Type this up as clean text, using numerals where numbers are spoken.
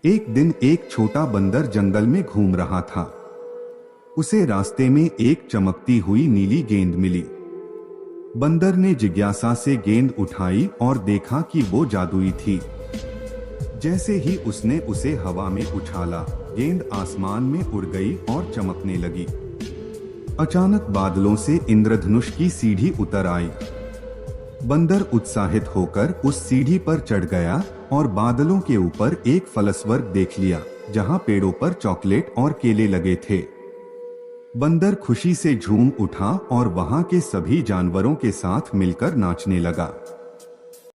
एक दिन एक छोटा बंदर जंगल में घूम रहा था। उसे रास्ते में एक चमकती हुई नीली गेंद मिली। बंदर ने जिज्ञासा से गेंद उठाई और देखा कि वो जादुई थी। जैसे ही उसने उसे हवा में उछाला, गेंद आसमान में उड़ गई और चमकने लगी। अचानक बादलों से इंद्रधनुष की सीढ़ी उतर आई। बंदर उत्साहित होकर उस सीढ़ी पर चढ़ गया और बादलों के ऊपर एक फलस्वर्ग देख लिया, जहां पेड़ों पर चॉकलेट और केले लगे थे। बंदर खुशी से झूम उठा और वहां के सभी जानवरों के साथ मिलकर नाचने लगा।